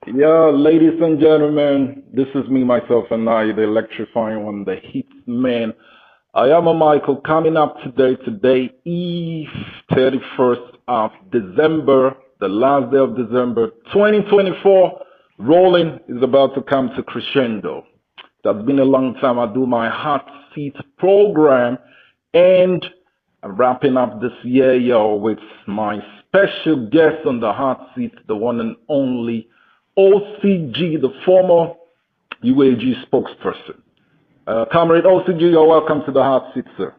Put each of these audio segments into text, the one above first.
Yeah, ladies and gentlemen, this is me, myself, and I, the electrifying one, the heat man. I am a Michael coming up today. Today is 31st of December, the last day of December 2024. Rolling is about to come to crescendo. That's been a long time. I do my hot seat program, and I'm wrapping up this year, yo, with my special guest on the hot seat, the one and only OCG, the former UAG spokesperson. Comrade OCG, you're welcome to the hot seat, sir.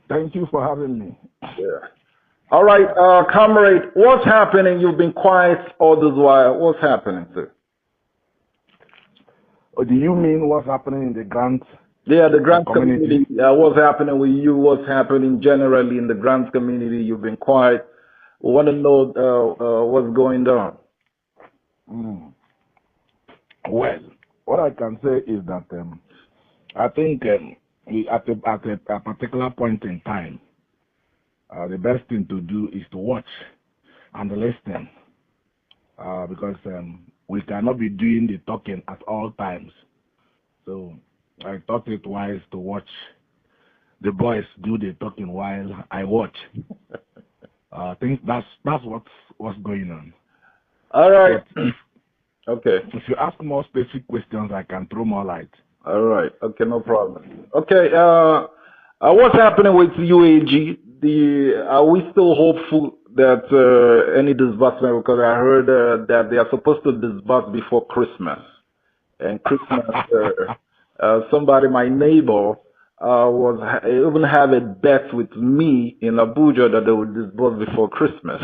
Thank you for having me. Yeah. All right, Comrade, what's happening? You've been quiet all this while. What's happening, sir? Oh, do you mean what's happening in the grant? Yeah, the grant community. What's happening with you? What's happening generally in the grant community? You've been quiet. We want to know what's going on. Well, what I can say is that I think at a particular point in time, the best thing to do is to watch and listen, because we cannot be doing the talking at all times. So I thought it wise to watch the boys do the talking while I watch. I think that's what's going on. All right. Okay. If you ask more specific questions, I can throw more light. All right. Okay, no problem. Okay. What's happening with UAG? Are we still hopeful that any disbursement? Because I heard that they are supposed to disburse before Christmas, and Christmas. Somebody, my neighbor, even have a bet with me in Abuja that they would disburse before Christmas.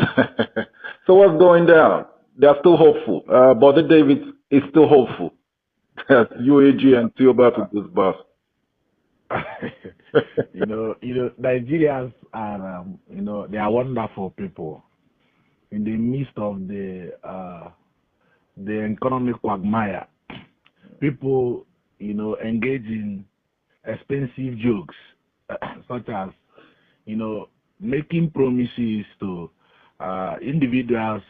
So what's going down? They are still hopeful. Brother David is still hopeful that UAG and Theobarth will disburse. Nigerians are, they are wonderful people. In the midst of the economic quagmire, people, engage in expensive jokes, such as, making promises to individuals,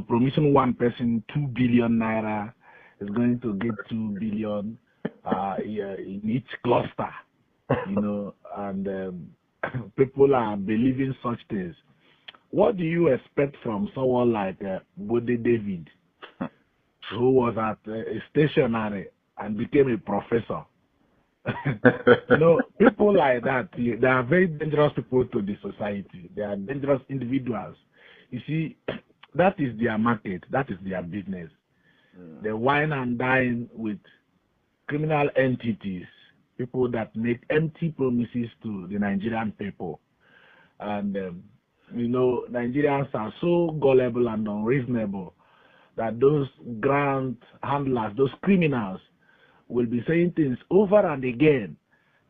promising one person 2 billion naira is going to get 2 billion in each cluster, and people are believing such things. What do you expect from someone like Bode David, who was at a stationary and became a professor? People like that, they are very dangerous people to the society. They are dangerous individuals. You see, that is their market. That is their business. They wine and dine with criminal entities, people that make empty promises to the Nigerian people. And, Nigerians are so gullible and unreasonable that those grant handlers, those criminals, will be saying things over and again,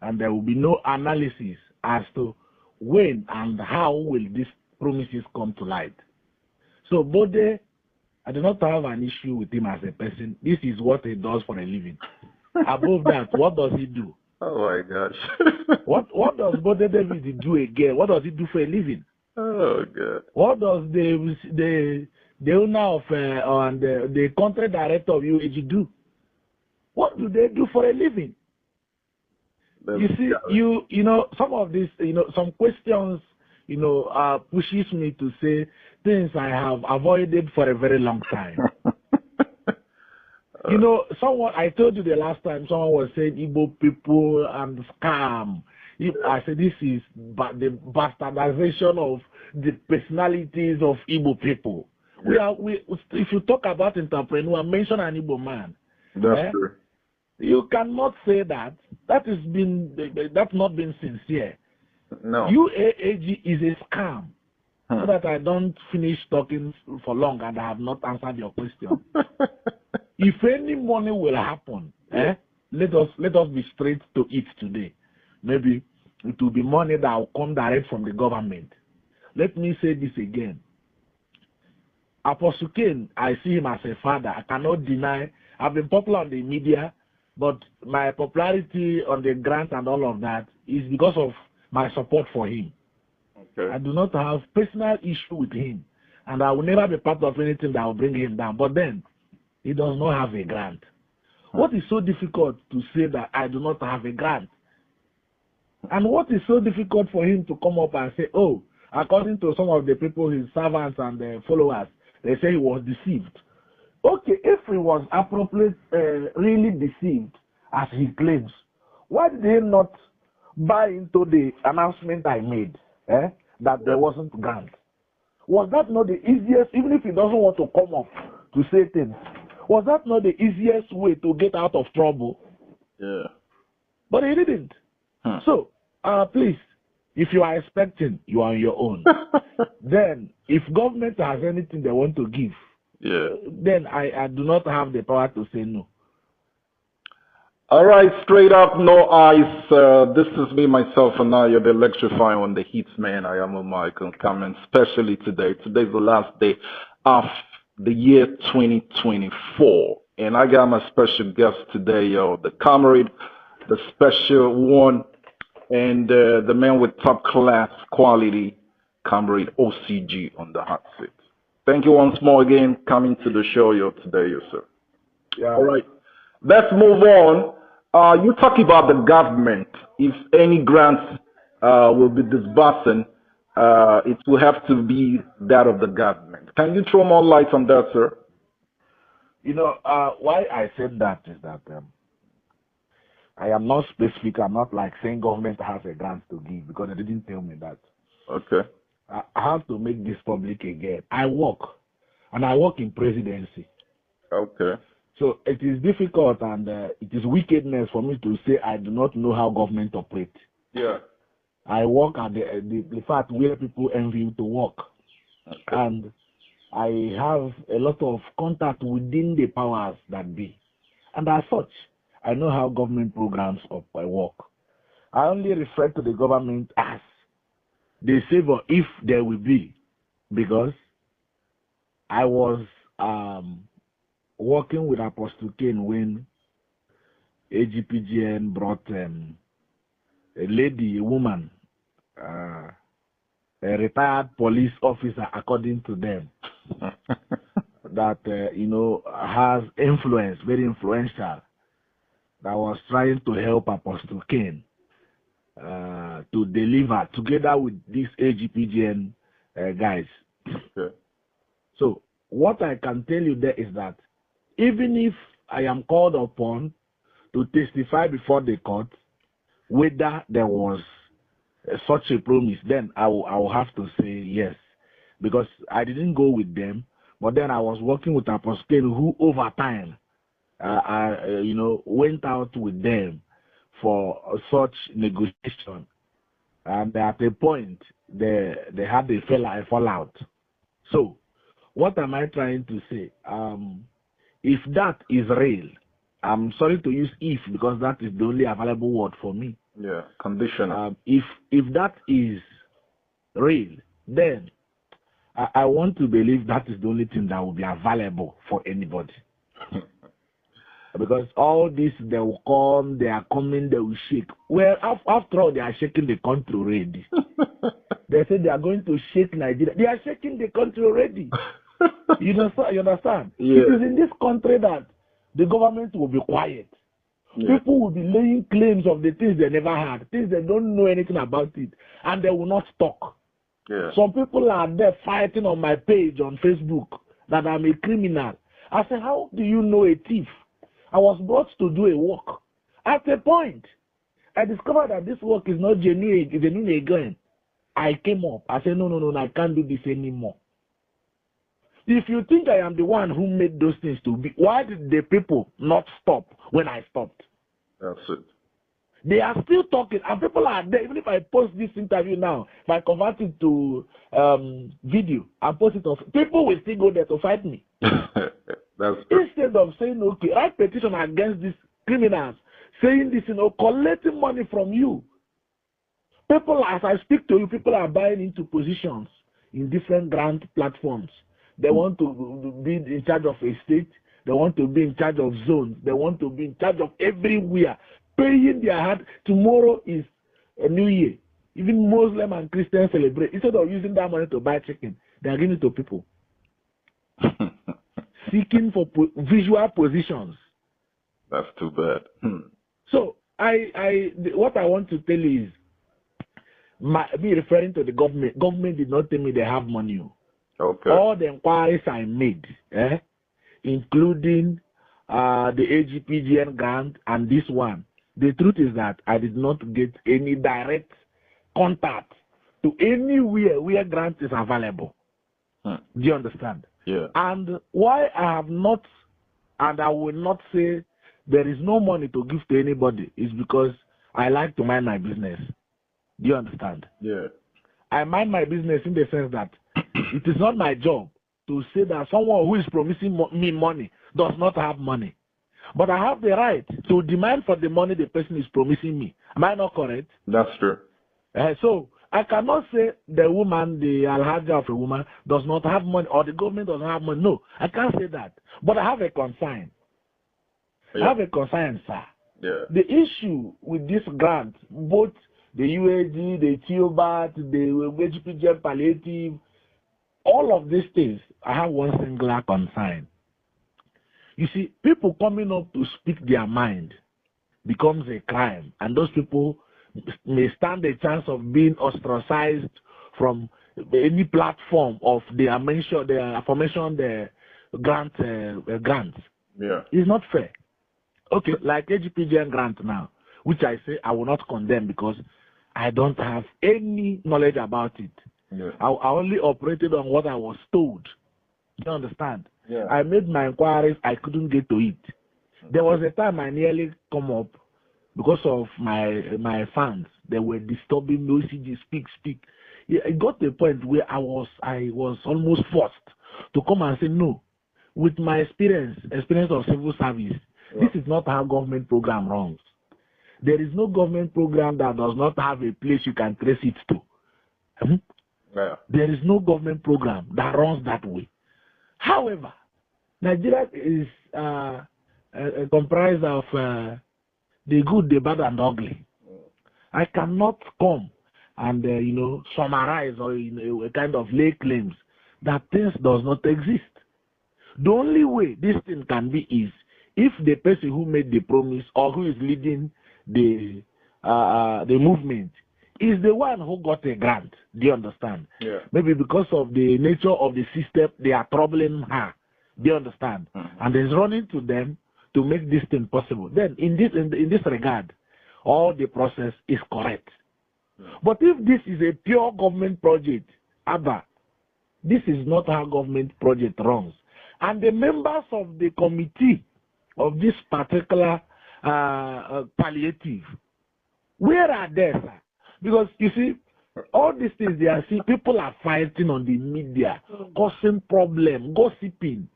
and there will be no analysis as to when and how will these promises come to light. So Bode, I do not have an issue with him as a person. This is what he does for a living. Above that, what does he do? Oh my gosh. What does Bode David do again? What does he do for a living? Oh God. What does the owner of and the country director of UAG do? What do they do for a living? You see, some of these, some questions, pushes me to say things I have avoided for a very long time. I told you the last time someone was saying Igbo people and scam. I said this is the bastardization of the personalities of Igbo people. Yeah. If you talk about entrepreneur, mention an Igbo man. That's true. You cannot say that. That's not been sincere. No. UAAG is a scam. So that I don't finish talking for long and I have not answered your question. If any money will happen, let us be straight to it today. Maybe it will be money that will come direct from the government. Let me say this again. Apostle Cain, I see him as a father. I cannot deny. I've been popular on the media, but my popularity on the grant and all of that is because of my support for him. Okay. I do not have personal issue with him, and I will never be part of anything that will bring him down. But then, he does not have a grant. What is so difficult to say that I do not have a grant? And what is so difficult for him to come up and say, oh, according to some of the people, his servants and the followers, they say he was deceived. Okay, if he was really deceived, as he claims, why did he not buy into the announcement I made that there wasn't grant? Was that not the easiest, even if he doesn't want to come up to say things, was that not the easiest way to get out of trouble? Yeah. But he didn't. So, please, if you are expecting, you are on your own. Then, if government has anything they want to give, then I do not have the power to say no. All right, straight up, no ice. This is me, myself, and I. You're the electrifying on the heat, man. I am a Michael coming, especially today. Today's the last day of the year 2024. And I got my special guest today, the comrade, the special one, and the man with top class quality, comrade OCG on the hot seat. Thank you once more again coming to the show, today, sir. Yeah. All right, let's move on. You talk about the government. If any grants will be disbursing, it will have to be that of the government. Can you throw more light on that, sir? You know, why I said that is that I am not specific. I'm not like saying government has a grant to give because they didn't tell me that. Okay. I have to make this public again. I work in presidency. Okay. So it is difficult and it is wickedness for me to say I do not know how government operates. Yeah. I work at the fact where people envy you to work. Okay. And I have a lot of contact within the powers that be. And as such, I know how government programs work. I only refer to the government as the savior if there will be, because I was working with Apostle Cain when AGPGN brought a lady, a woman, a retired police officer, according to them, that, has influence, very influential, that was trying to help Apostle Cain to deliver together with these AGPGN guys. Okay. So what I can tell you there is that even if I am called upon to testify before the court, whether there was such a promise, then I will have to say yes, because I didn't go with them, but then I was working with Apostle Cain, who over time, went out with them for such negotiation, and at a point they had a fallout. So, what am I trying to say? If that is real, I'm sorry to use if because that is the only available word for me. Yeah, conditional. If that is real, then I want to believe that is the only thing that will be available for anybody. Because all this, they will come, they are coming, they will shake. Well, after all, they are shaking the country already. They say they are going to shake Nigeria. They are shaking the country already. You understand? Yeah. It is in this country that the government will be quiet. Yeah. People will be laying claims of the things they never had, things they don't know anything about it, and they will not talk. Yeah. Some people are there fighting on my page on Facebook that I'm a criminal. I said, how do you know a thief? I was brought to do a work. At a point, I discovered that this work is not genuine, it's genuine again. I came up. I said, no, I can't do this anymore. If you think I am the one who made those things to be, why did the people not stop when I stopped? That's it. They are still talking, and people are there. Even if I post this interview now, if I convert it to video and post it off, people will still go there to fight me. Instead of saying, okay, write petition against these criminals, saying this, collecting money from you. People, as I speak to you, people are buying into positions in different grant platforms. They want to be in charge of a state. They want to be in charge of zones. They want to be in charge of everywhere. Paying their heart. Tomorrow is a new year. Even Muslim and Christians celebrate. Instead of using that money to buy chicken, they are giving it to people. seeking for visual positions. That's too bad. So what I want to tell you is, me referring to the government. Government did not tell me they have money. Okay. All the inquiries I made, including the AGPGN grant and this one, the truth is that I did not get any direct contact to anywhere where grant is available. Do you understand? Yeah. And why I have not, and I will not say there is no money to give to anybody, is because I like to mind my business. Do you understand? Yeah. I mind my business in the sense that it is not my job to say that someone who is promising me money does not have money. But I have the right to demand for the money the person is promising me. Am I not correct? That's true. So I cannot say the woman, the alhaja of a woman, does not have money or the government does not have money. No, I can't say that. But I have a concern. Yeah. I have a concern, sir. Yeah. The issue with this grant, both the UAG, the Theobarth, the AGPGN palliative, all of these things, I have one singular concern. You see, people coming up to speak their mind becomes a crime, and those people may stand a chance of being ostracized from any platform of the aforementioned grants. Yeah. It's not fair. Okay, like AGPGN grant now, which I say I will not condemn because I don't have any knowledge about it. Yeah. I only operated on what I was told. You understand? Yeah. I made my inquiries, I couldn't get to it. There was a time I nearly come up because of my fans. They were disturbing me, OCG, speak. Yeah, it got to a point where I was almost forced to come and say, no, with my experience of civil service, this is not how government program runs. There is no government program that does not have a place you can trace it to. Yeah. There is no government program that runs that way. However, Nigeria is comprised of the good, the bad, and ugly. I cannot come and summarize or a kind of lay claims that things does not exist. The only way this thing can be is if the person who made the promise or who is leading the movement is the one who got a grant. Do you understand? Yeah. Maybe because of the nature of the system, they are troubling her. Do you understand? And it's running to them to make this thing possible. Then, in this regard, all the process is correct. But if this is a pure government project, Abba, this is not how government project runs. And the members of the committee of this particular palliative, where are they, sir? Because you see, all these things they are seeing, people are fighting on the media, causing problem, gossiping.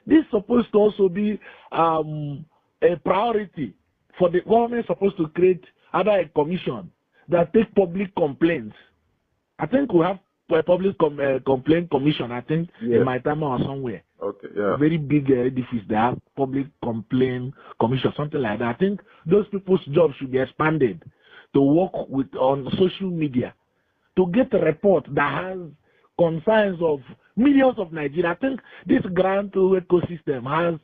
This is supposed to also be a priority for the government. Supposed to create a commission that take public complaints. I think we have a public complaint commission. I think in my time or somewhere. Okay. Yeah. A very big edifice. They have public complaint commission, something like that. I think those people's jobs should be expanded to work on social media to get a report that has concerns of millions of Nigerians. I think this grant ecosystem has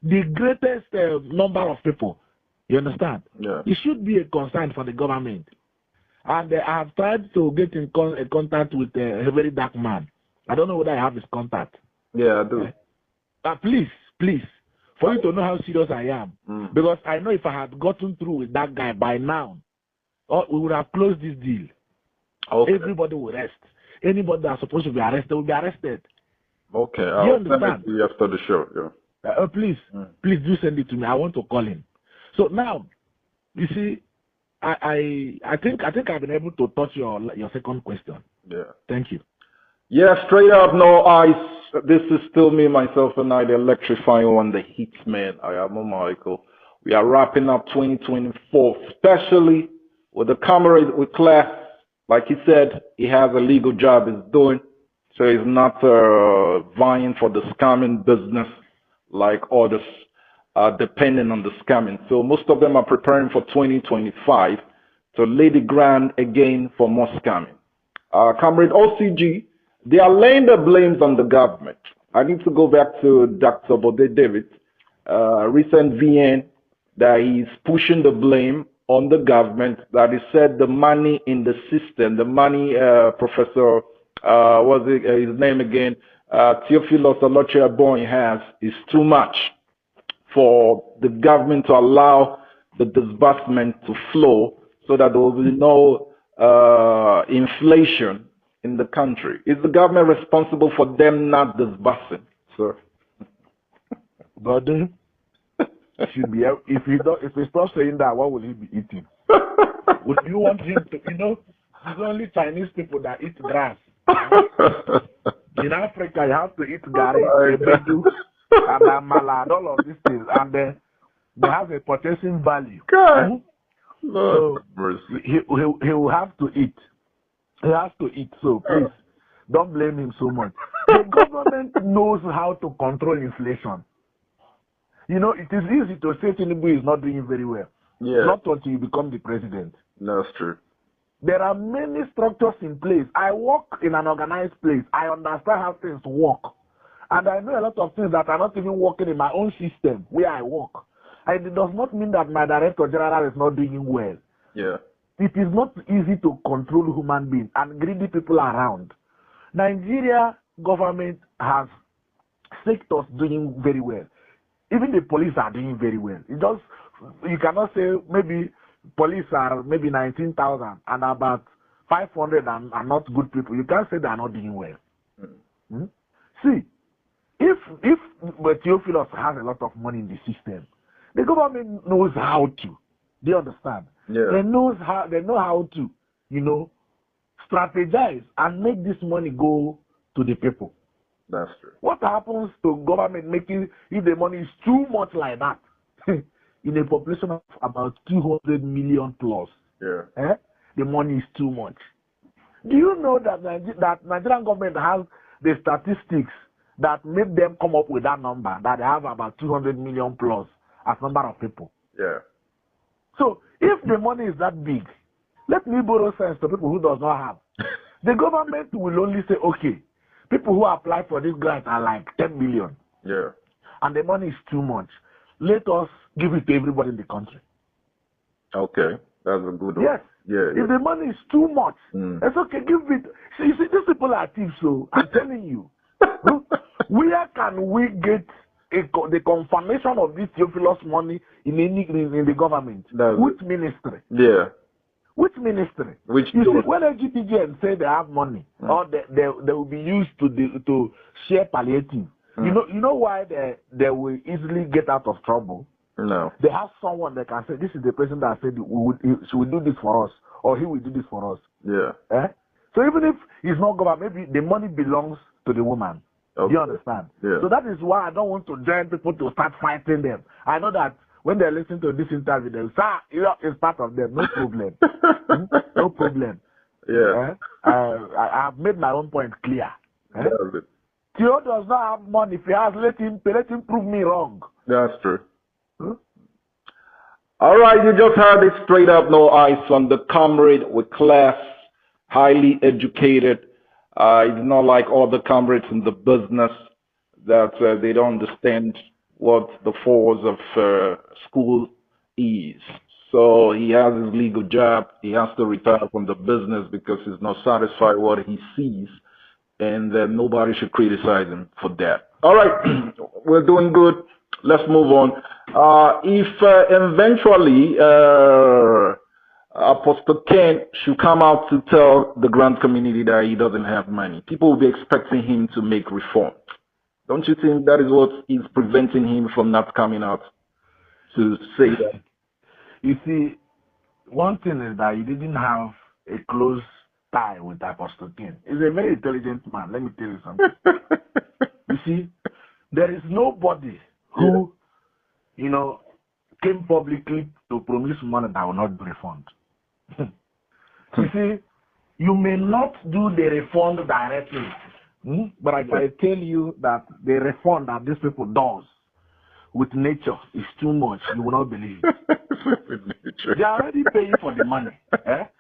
the greatest number of people. You understand? Yeah. It should be a concern for the government. And I have tried to get in contact with a very dark man. I don't know whether I have his contact. Yeah, I do. Please, for you to know how serious I am. Because I know if I had gotten through with that guy by now, we would have closed this deal. Okay. Everybody will rest. Anybody that's supposed to be arrested will be arrested. Okay. You understand? Send it to you after the show. Yeah. Please do send it to me. I want to call him. So now, you see, I think I've been able to touch your second question. Yeah. Thank you. Yeah, straight up, no ice. This is still me, myself, and I, the electrifying one, the heat man. I am Michael. We are wrapping up 2024, especially with the comrade with class. Like he said, he has a legal job he's doing, so he's not vying for the scamming business like others, depending on the scamming. So most of them are preparing for 2025 to lay the ground again for more scamming. Comrade OCG, they are laying the blames on the government. I need to go back to Dr. Bode David. Recent VN that he's pushing the blame on the government, that he said the money in the system, the money, Professor, what's his name again, Theophilus Olochiabon has, is too much for the government to allow the disbursement to flow so that there will be no inflation in the country. Is the government responsible for them not disbursing, sir? But should be, if he stops saying that, what will he be eating? Would you want him to, it's only Chinese people that eat grass. In Africa, you have to eat gari, ebedu, and amala, and all of these things, and they have a purchasing value. God. So he will have to eat. He has to eat. So please, don't blame him so much. The government knows how to control inflation. It is easy to say Tinubu is not doing very well. Yeah. Not until you become the president. That's true. There are many structures in place. I work in an organized place. I understand how things work. And I know a lot of things that are not even working in my own system where I work. And it does not mean that my director general is not doing well. Yeah. It is not easy to control human beings and greedy people around. Nigeria government has sectors doing very well. Even the police are doing very well. You cannot say maybe police are maybe 19,000 and about 500 are not good people. You can't say they are not doing well. See, if Theophilus has a lot of money in the system, the government knows how to. Do you understand? Yeah. They know how to, strategize and make this money go to the people. That's true. What happens to government if the money is too much like that in a population of about 200 million plus? Yeah. The money is too much. Do you know that Nigerian government has the statistics that made them come up with that number, that they have about 200 million plus as number of people? Yeah. So if the money is that big, let me borrow sense to people who does not have. The government will only say, okay, people who apply for this grant are like 10 million. Yeah. And the money is too much. Let us give it to everybody in the country. Okay. That's a good one. Yes. Yeah. If the money is too much, it's okay, give it. See, these people are thieves, so I'm telling you. Where can we get the confirmation of this Theophilus money in the government? Which ministry? Yeah. Which ministry? Which you see, when AGPGN say they have money, or they will be used to share palliative, you know why they will easily get out of trouble? No. They have someone that can say, this is the person that said she will do this for us, or he will do this for us. Yeah. So even if it's not government, maybe the money belongs to the woman. Okay. Do you understand? Yeah. So that is why I don't want to join people to start fighting them. I know that when they listen to this interview, they'll say, it's part of them. No problem. No problem. Yeah. I have made my own point clear. Theo does not have money. If he has, let him prove me wrong. That's true. All right, you just heard it straight up, no ice on the comrade with class, highly educated. It's not like all the comrades in the business that they don't understand what the force of school is. So he has his legal job. He has to retire from the business because he's not satisfied with what he sees, and nobody should criticize him for that. All right, we're doing good. Let's move on. If eventually Apostle Ken should come out to tell the grant community that he doesn't have money, people will be expecting him to make reforms. Don't you think that is what is preventing him from not coming out to say that? You see, one thing is that he didn't have a close tie with Apostle Ken. He's a very intelligent man. Let me tell you something. You see, there is nobody who, came publicly to promise money that will not be refunded. You see, you may not do the refund directly, but I can tell you that the refund that these people does with nature is too much. You will not believe it. They are already paying for the money. They are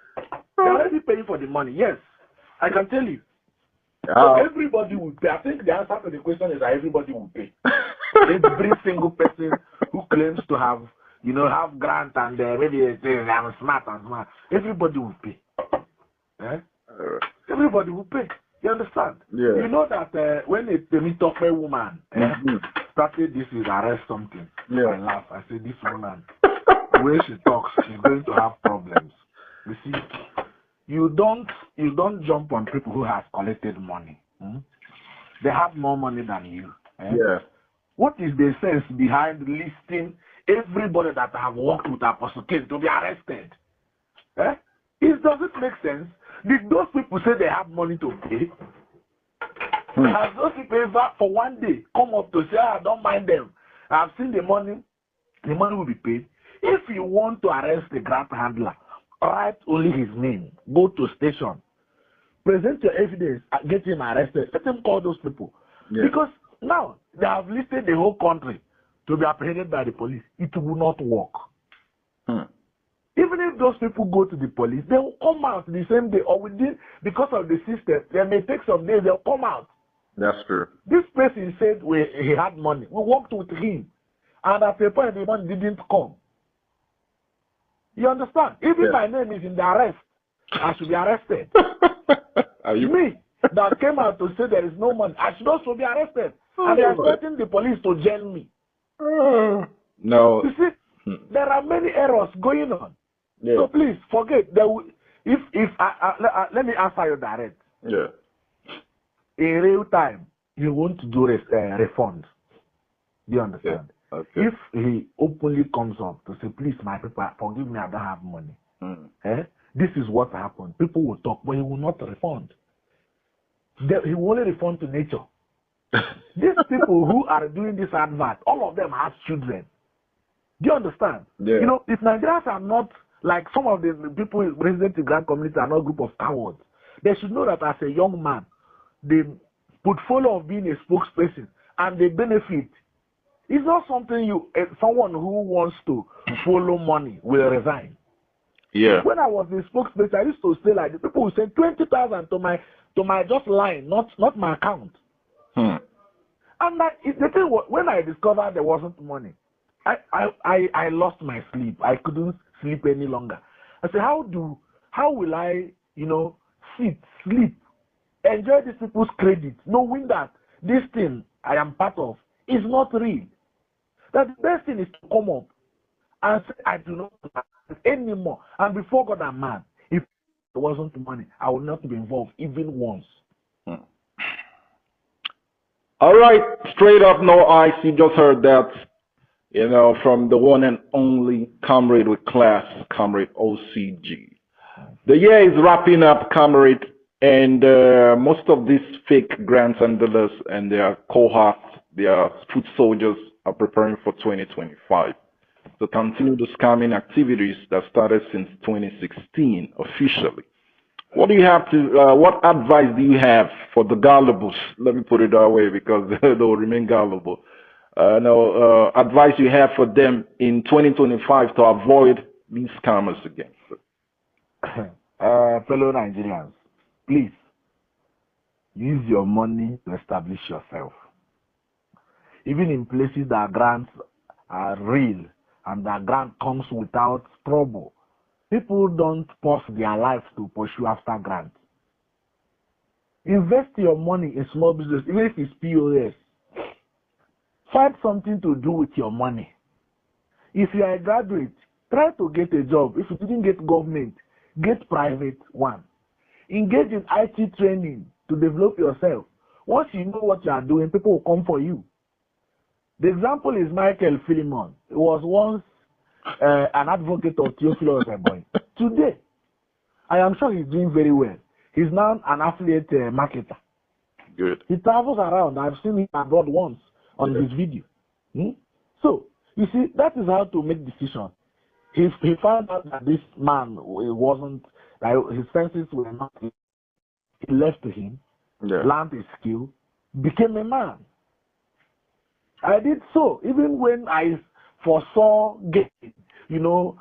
already paying for the money. Yes, I can tell you. So everybody will pay. I think the answer to the question is that everybody will pay. Every single person who claims to have, have grant and maybe they say I'm smart and smart, everybody will pay. Everybody will pay. You understand? Yeah. You know that when a meet-up woman started this is arrest something. Yeah. I laugh. I say this woman, the way she talks, she's going to have problems. You see, you don't jump on people who have collected money. They have more money than you. Yeah. What is the sense behind listing everybody that have worked with Apostle Cain to be arrested? Does it make sense? Did those people say they have money to pay? Has those people ever for one day come up to say, I don't mind them, I've seen the money will be paid? If you want to arrest the grant handler, write only his name, go to station, present your evidence, get him arrested, let him call those people. Yeah. Because now they have listed the whole country to be apprehended by the police. It will not work. Even if those people go to the police, they will come out the same day or within, because of the system, they may take some days, they'll come out. That's true. This person said he had money. We worked with him. And at a point, the money didn't come. You understand? Even my name is in the arrest. I should be arrested. Me, that came out to say there is no money, I should also be arrested. And they are expecting the police to jail me. No. You see, there are many errors going on. Yeah. So please forget. Let me answer you direct. Yeah. In real time, you want to do refund. Do you understand? Yeah. Okay. If he openly comes up to say, please, my people, forgive me, I don't have money. This is what happened. People will talk, but he will not refund. He will only refund to nature. These people who are doing this advert, all of them have children. Do you understand? Yeah. If Nigerians are not like some of the people resident in Grand community are not a group of cowards, they should know that as a young man, the portfolio of being a spokesperson and the benefit is not something someone who wants to follow money will resign. Yeah. When I was a spokesperson, I used to say like the people would send 20,000 to my just line, not my account. And the thing was, when I discovered there wasn't money, I lost my sleep. I couldn't sleep any longer. I said, how will I, sleep, enjoy these people's credit, knowing that this thing I am part of is not real? That the best thing is to come up and say, I do not have anymore. And before God and man, if there wasn't money, I would not be involved even once. All right, straight up, no ice. You just heard that, from the one and only comrade with class, comrade OCG. The year is wrapping up, comrade, and most of these fake grants handlers and their cohorts, their foot soldiers, are preparing for 2025 to continue the scamming activities that started since 2016 officially. What do you have to? What advice do you have for the gullibles? Let me put it that way because they will remain gullible. Advice you have for them in 2025 to avoid these scammers again. Fellow Nigerians, please use your money to establish yourself. Even in places that grants are real and that grant comes without trouble, people don't pause their lives to pursue after grants. Invest your money in small business, even if it's POS. Find something to do with your money. If you are a graduate, try to get a job. If you didn't get government, get private one. Engage in IT training to develop yourself. Once you know what you are doing, people will come for you. The example is Michael Philemon. He was once an advocate of Theophilus boy. Today, I am sure he's doing very well. He's now an affiliate marketer. Good. He travels around. I've seen him abroad once on his video. So, you see, that is how to make decisions. He found out that this man wasn't, his senses were not, he left to him, learned his skill, became a man. I did so, even when I foresaw getting,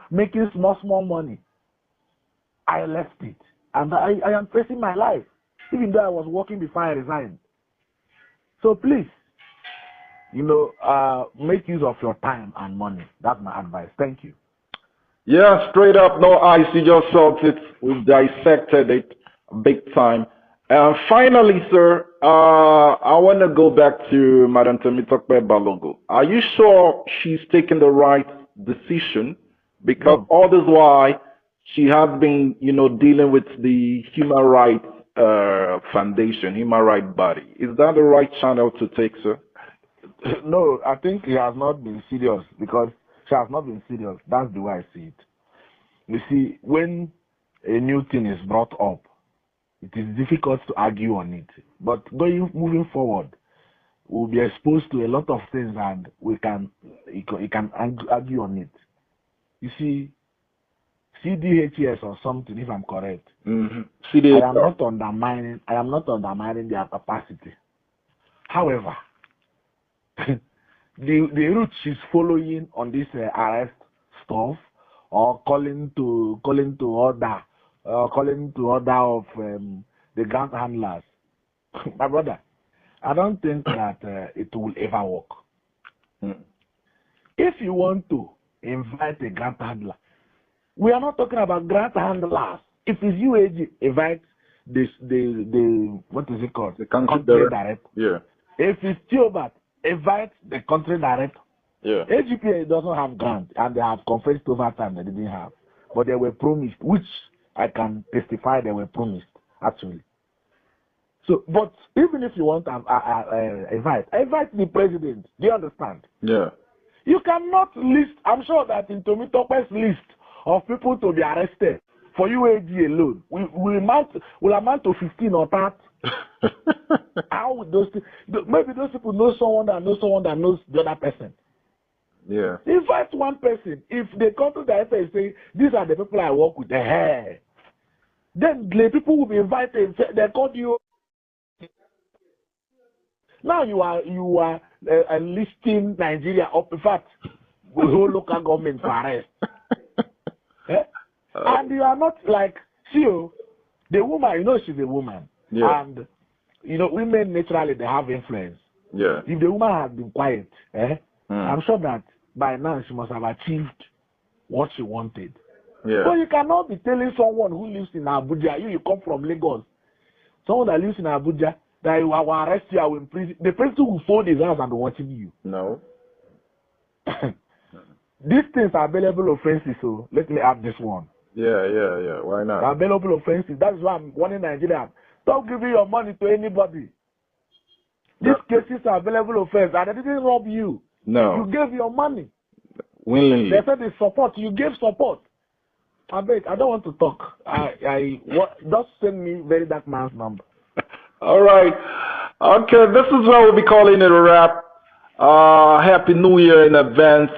making small money. I left it. And I am facing my life. even though I was working before I resigned. So please, make use of your time and money. That's my advice. Thank you. Yeah, straight up, no ice. You just felt it. We dissected it big time. Finally, sir, I want to go back to Madam Temitope Balogo. Are you sure she's taking the right decision? Because all this while she has been, dealing with the Human Rights Foundation, Human Rights body. Is that the right channel to take, sir? No, I think he has not been serious because she has not been serious. That's the way I see it. You see, when a new thing is brought up, it is difficult to argue on it. But moving forward, we'll be exposed to a lot of things and you can argue on it. You see, CDHS or something, if I'm correct. CDHS. I am not undermining their capacity. However, the route she's following on this arrest stuff, or calling to order of the grant handlers, my brother, I don't think that it will ever work. If you want to invite a grant handler, we are not talking about grant handlers. If it's UAG, invite the what is it called? The country director. Yeah. If it's Theobarth, invite the country director. Yeah. AGPGN doesn't have grant, and they have confessed over time they didn't have, but they were promised, which I can testify they were promised actually. So, but even if you want to invite the president. Do you understand? Yeah. You cannot list. I'm sure that in Temitope's list of people to be arrested for UAG alone will amount to 15 or 30. How would those? Maybe those people know someone that knows the other person. Yeah. Invite one person. If the country director is saying, these are the people I work with, then the people will be invited. They called you. Now you are listing Nigeria up. In fact, the whole local government for arrest. And you are not like, the woman, she's a woman. Yeah. And, women naturally, they have influence. Yeah. If the woman had been quiet, I'm sure that by now she must have achieved what she wanted. Yeah. So you cannot be telling someone who lives in Abuja, you come from Lagos, someone that lives in Abuja, that I will arrest you, I will imprison. The person will fold his hands and be watching you. No. These things are available offenses, so let me add this one. Yeah. Why not? They're available offenses. That's why I'm warning Nigeria. Don't give your money to anybody. These cases are available offense, and they didn't rob you. No. You gave your money. Willingly. They said it's support. You gave support. I don't want to talk. Just send me very dark man's number. All right. Okay, this is where we'll be calling it a wrap. Happy New Year in advance.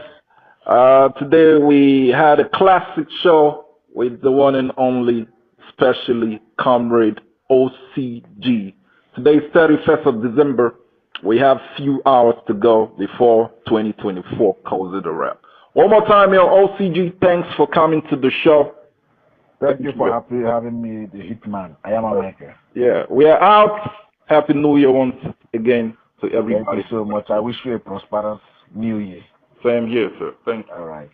Today we had a classic show with the one and only, especially Comrade OCG. Today is 31st of December. We have few hours to go before 2024 calls it a wrap. One more time, your OCG, thanks for coming to the show. Thank you for having me, the hitman. I am a maker. Yeah, we are out. Happy New Year once again to everybody. Thank you so much. I wish you a prosperous New Year. Same here, sir. Thank you. All right.